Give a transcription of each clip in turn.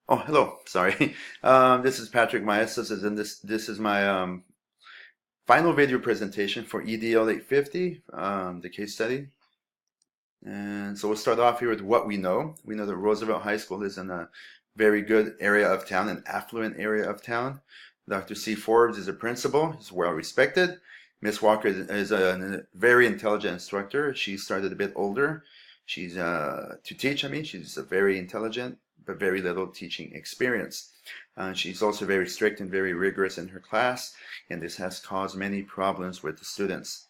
Oh, hello. Sorry. This is Patrick Maestas, and this is my final video presentation for EDL 850, the case study. And so we'll start off here with what we know. We know that Roosevelt High School is in a very good area of town, an affluent area of town. Dr. C. Forbes is a principal. He's well respected. Miss Walker is a very intelligent instructor. She started a bit older. She's to teach. She's very intelligent, but very little teaching experience. She's also very strict and very rigorous in her class, and this has caused many problems with the students.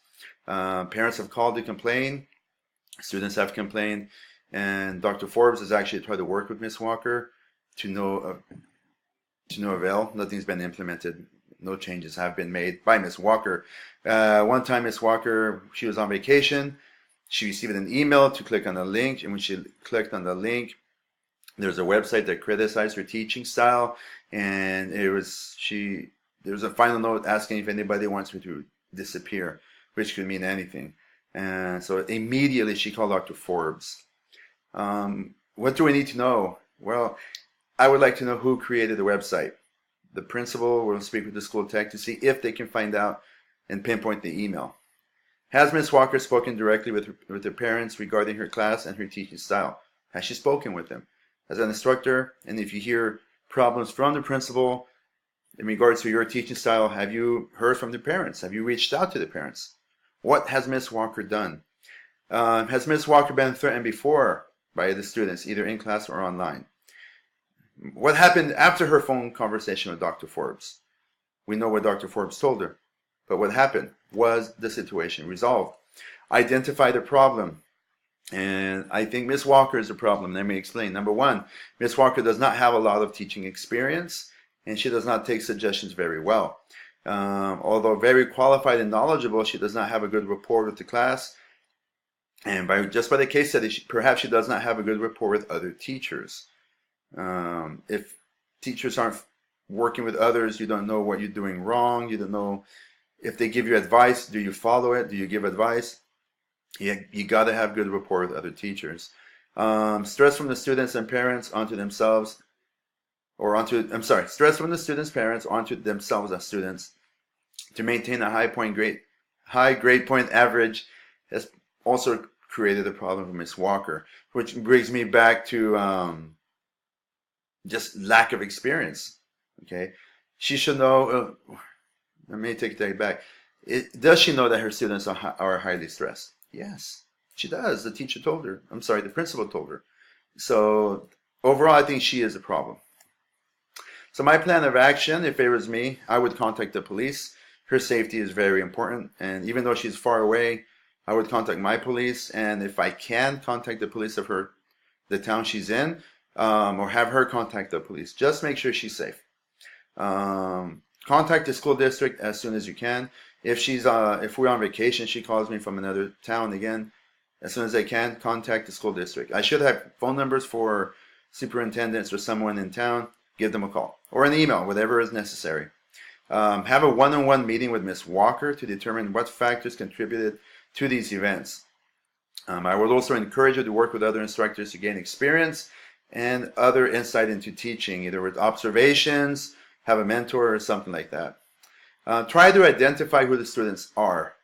Parents have called to complain. Students have complained, and Dr. Forbes has actually tried to work with Miss Walker to no avail. Nothing's been implemented. No changes have been made by Miss Walker. One time, Miss Walker, she was on vacation. She received an email to click on the link, and when she clicked on the link, there's a website that criticized her teaching style, and there was a final note asking if anybody wants her to disappear, which could mean anything. And so immediately she called Dr. Forbes. What do we need to know? Well, I would like to know who created the website. The principal will speak with the school tech to see if they can find out and pinpoint the email. Has Ms. Walker spoken directly with her parents regarding her class and her teaching style? Has she spoken with them? As an instructor, and if you hear problems from the principal in regards to your teaching style, have you heard from the parents? Have you reached out to the parents? What has Ms. Walker done? Has Ms. Walker been threatened before by the students, either in class or online? What happened after her phone conversation with Dr. Forbes? We know what Dr. Forbes told her, but what happened? Was the situation resolved? Identify the problem. And I think Ms. Walker is the problem. Let me explain. Number one, Ms. Walker does not have a lot of teaching experience, and she does not take suggestions very well. Although very qualified and knowledgeable, she does not have a good rapport with the class. And just by the case study, perhaps she does not have a good rapport with other teachers. If teachers aren't working with others, you don't know what you're doing wrong. You don't know if they give you advice, do you follow it? Do you give advice? You got to have good rapport with other teachers. Stress from the students and parents onto themselves, stress from the students' parents onto themselves as students to maintain a high grade point average has also created a problem for Miss Walker, which brings me back to just lack of experience. Okay, she should know. Let me take that back. Does she know that her students are highly stressed? Yes, she does. The teacher told her. The principal told her. So overall, I think she is a problem. So my plan of action, if it was me, I would contact the police. Her safety is very important, and even though she's far away, I would contact my police, and if I can, contact the police of the town she's in, or have her contact the police. Just make sure she's safe. Contact the school district as soon as you can. If we're on vacation, she calls me from another town again. As soon as I can, contact the school district. I should have phone numbers for superintendents or someone in town. Give them a call or an email, whatever is necessary. Have a one-on-one meeting with Ms. Walker to determine what factors contributed to these events. I would also encourage you to work with other instructors to gain experience and other insight into teaching, either with observations, have a mentor, or something like that. Try to identify who the students are.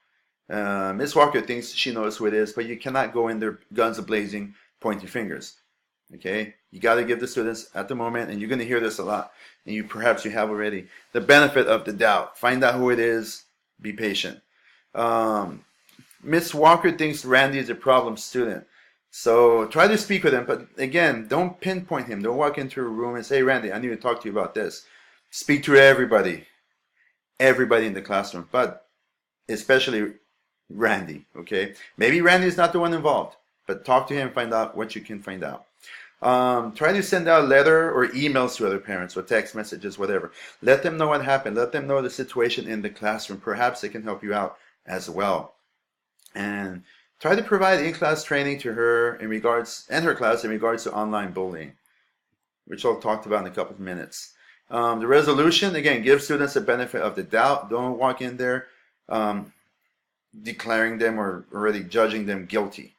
Ms. Walker thinks she knows who it is, but you cannot go in there guns a-blazing, pointing fingers. Okay, you got to give the students at the moment, and you're going to hear this a lot, and perhaps you have already, the benefit of the doubt. Find out who it is. Be patient. Miss Walker thinks Randy is a problem student, so try to speak with him. But again, don't pinpoint him. Don't walk into a room and say, "Hey, Randy, I need to talk to you about this." Speak to everybody in the classroom, but especially Randy. Okay, maybe Randy is not the one involved, but talk to him. Find out what you can find out. Try to send out letter or emails to other parents or text messages, whatever. Let them know what happened. Let them know the situation in the classroom. Perhaps they can help you out as well. And try to provide in-class training to her and her class in regards to online bullying, which I'll talk about in a couple of minutes. The resolution, again, give students the benefit of the doubt. Don't walk in there declaring them or already judging them guilty.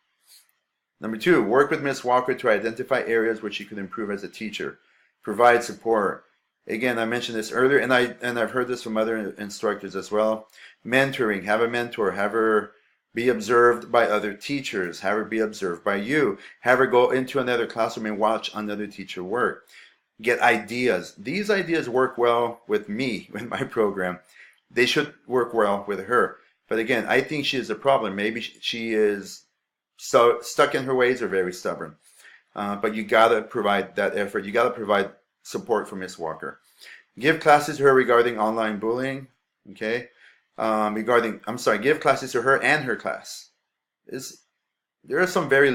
Number two, work with Ms. Walker to identify areas where she could improve as a teacher. provide support. Again, I mentioned this earlier, and I've heard this from other instructors as well. Mentoring, have a mentor, have her be observed by other teachers, have her be observed by you, have her go into another classroom and watch another teacher work. Get ideas. These ideas work well with me in my program. They should work well with her. But again, I think she is a problem. Maybe she is so stuck in her ways or very stubborn. But you gotta provide that effort. You gotta provide support for Miss Walker. Give classes to her regarding online bullying. Okay, give classes to her and her class. There are some very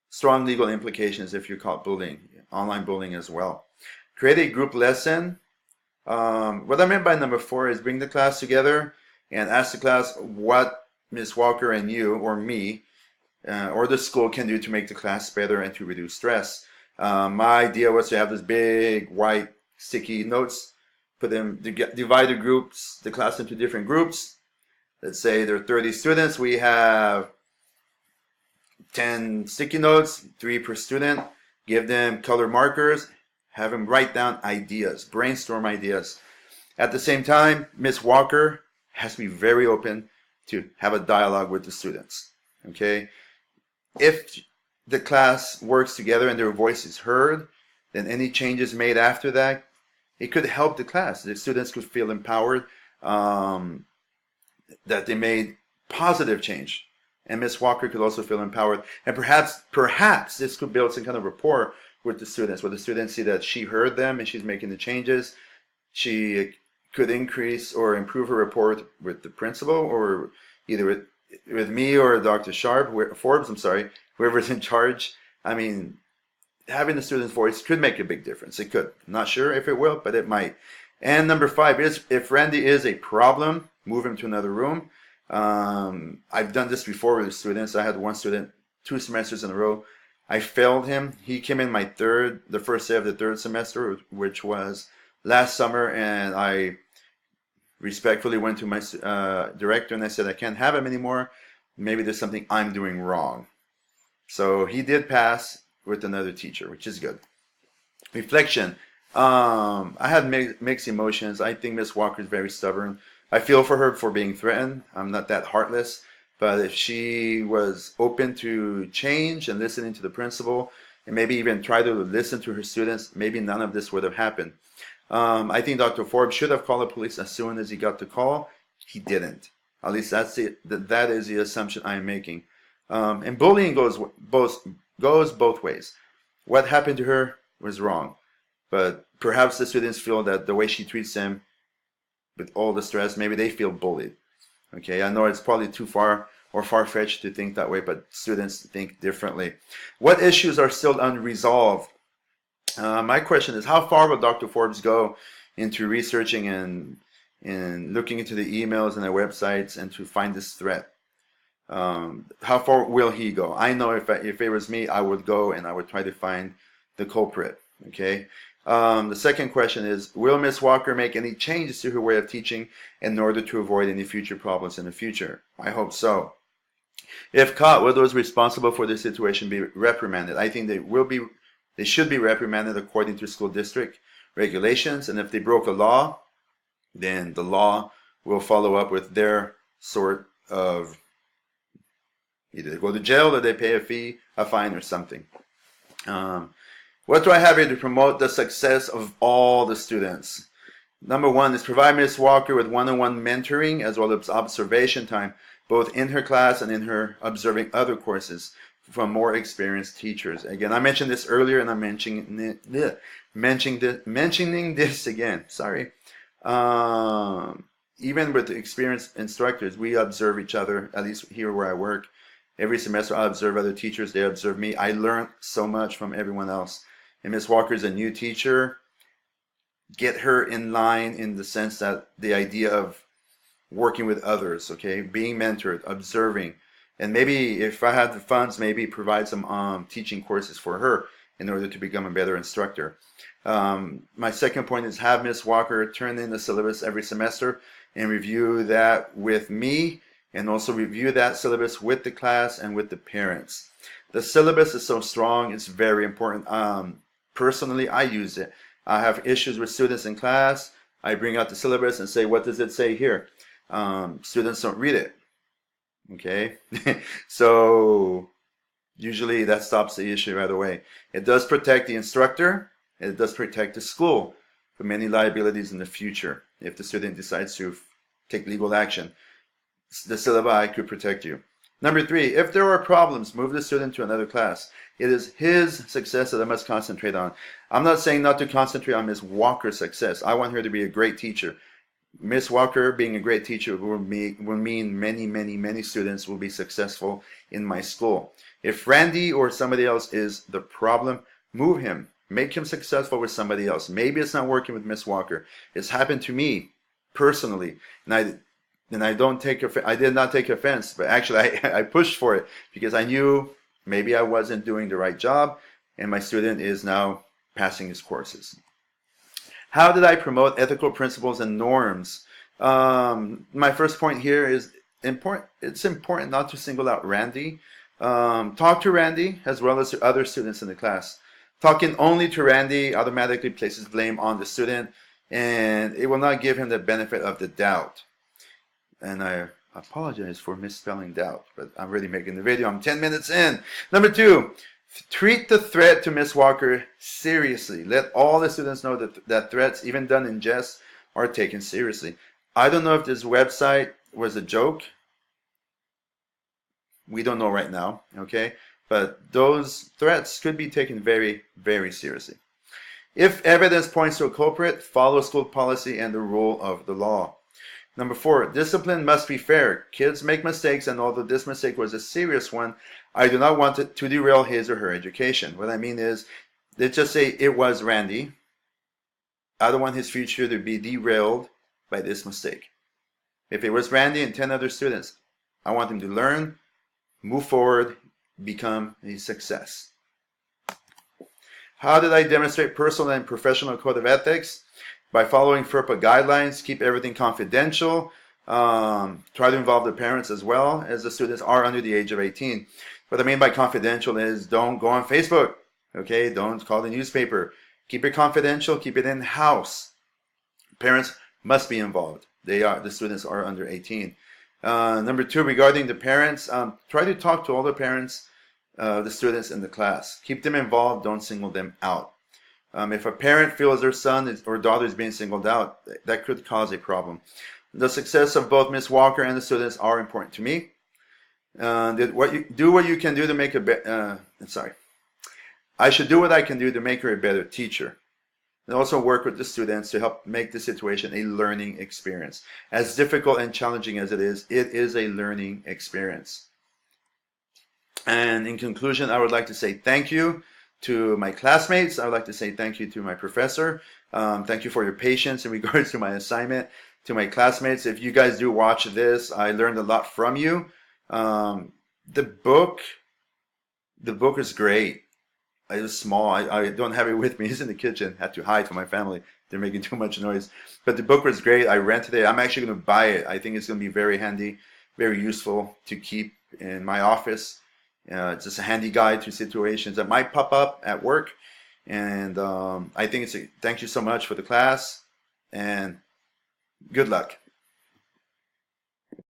strong legal implications if you're caught bullying, online bullying as well. Create a group lesson. What I meant by number 4 is bring the class together and ask the class what Miss Walker and you or me or the school can do to make the class better and to reduce stress. My idea was to have this big white sticky notes, divide the class into different groups. Let's say there are 30 students. We have 10 sticky notes, 3 per student. Give them color markers, have them write down ideas, brainstorm ideas. At the same time, Miss Walker has to be very open to have a dialogue with the students. Okay? If the class works together and their voice is heard, then any changes made after that, it could help the class. The students could feel empowered that they made positive change. And Miss Walker could also feel empowered. And perhaps this could build some kind of rapport with the students, where the students see that she heard them and she's making the changes. She could increase or improve her rapport with the principal, or either with me or Dr. Forbes, whoever's in charge. I mean, having the student's voice could make a big difference. It could. I'm not sure if it will, but it might. And number 5 is, if Randy is a problem, move him to another room. I've done this before with the students. I had one student 2 semesters in a row. I failed him. He came in the first day of the 3rd semester, which was last summer, and I respectfully went to my director and I said, I can't have him anymore. Maybe there's something I'm doing wrong. So he did pass with another teacher, which is good. Reflection. I had mixed emotions. I think Miss Walker is very stubborn. I feel for her for being threatened. I'm not that heartless. But if she was open to change and listening to the principal, and maybe even try to listen to her students, maybe none of this would have happened. I think Dr. Forbes should have called the police as soon as he got the call. He didn't. At least that is the assumption I'm making. And bullying goes both ways. What happened to her was wrong. But perhaps the students feel that the way she treats them, with all the stress, maybe they feel bullied. Okay, I know it's probably too far-fetched to think that way, but students think differently. What issues are still unresolved? My question is, how far will Dr. Forbes go into researching and looking into the emails and their websites and to find this threat? How far will he go? I know if it was me, I would go and I would try to find the culprit. Okay. The second question is, will Miss Walker make any changes to her way of teaching in order to avoid any future problems in the future? I hope so. If caught, will those responsible for the situation be reprimanded? I think they should be reprimanded according to school district regulations, and if they broke a law, then the law will follow up with their sort of, either they go to jail or they pay a fine or something. What do I have here to promote the success of all the students? Number 1 is provide Miss Walker with one-on-one mentoring as well as observation time, both in her class and in her observing other courses from more experienced teachers. Again, I mentioned this earlier and I'm mentioning this again. Sorry. Even with experienced instructors, we observe each other, at least here where I work. Every semester I observe other teachers, they observe me. I learn so much from everyone else. And Miss Walker is a new teacher. Get her in line in the sense that the idea of working with others, okay, being mentored, observing, and maybe if I had the funds, maybe provide some teaching courses for her in order to become a better instructor. My second point is have Miss Walker turn in the syllabus every semester and review that with me, and also review that syllabus with the class and with the parents. The syllabus is so strong, it's very important. Personally, I use it. I have issues with students in class. I bring out the syllabus and say, what does it say here? Students don't read it. Okay, so usually that stops the issue right away. It does protect the instructor. It does protect the school from any liabilities in the future if the student decides to take legal action. The syllabi could protect you. Number 3, if there are problems, move the student to another class. It is his success that I must concentrate on. I'm not saying not to concentrate on Ms. Walker's success. I want her to be a great teacher. Ms. Walker being a great teacher will mean many students will be successful in my school. If Randy or somebody else is the problem, move him. Make him successful with somebody else. Maybe it's not working with Ms. Walker. It's happened to me personally, and I did not take offense, but actually I pushed for it because I knew maybe I wasn't doing the right job, and my student is now passing his courses. How did I promote ethical principles and norms? My first point here is important. It's important not to single out Randy. Talk to Randy as well as to other students in the class. Talking only to Randy automatically places blame on the student, and it will not give him the benefit of the doubt. And I apologize for misspelling doubt, but I'm really making the video. I'm 10 minutes in. Number 2, treat the threat to Ms. Walker seriously. Let all the students know that threats, even done in jest, are taken seriously. I don't know if this website was a joke. We don't know right now, okay? But those threats could be taken very seriously. If evidence points to a culprit, follow school policy and the rule of the law. Number 4, discipline must be fair. Kids make mistakes, and although this mistake was a serious one, I do not want it to derail his or her education. What I mean is, let's just say it was Randy. I don't want his future to be derailed by this mistake. If it was Randy and 10 other students, I want them to learn, move forward, become a success. How did I demonstrate personal and professional code of ethics? By following FERPA guidelines, keep everything confidential, try to involve the parents as well as the students are under the age of 18. What I mean by confidential is don't go on Facebook, okay? Don't call the newspaper. Keep it confidential, keep it in-house. Parents must be involved. The students are under 18. Number 2, regarding the parents, try to talk to all the parents, the students in the class. Keep them involved, don't single them out. If a parent feels their son or daughter is being singled out, that could cause a problem. The success of both Ms. Walker and the students are important to me. Do what you can do to make I should do what I can do to make her a better teacher. And also work with the students to help make the situation a learning experience. As difficult and challenging as it is a learning experience. And in conclusion, I would like to say thank you to my classmates. I would like to say thank you to my professor. Thank you for your patience in regards to my assignment. To my classmates, if you guys do watch this, I learned a lot from you. The book is great. It was small. I don't have it with me. It's in the kitchen. Had to hide from my family. They're making too much noise. But the book was great. I rented it. I'm actually going to buy it. I think it's going to be very handy, very useful to keep in my office. It's just a handy guide to situations that might pop up at work. And I think thank you so much for the class, and good luck.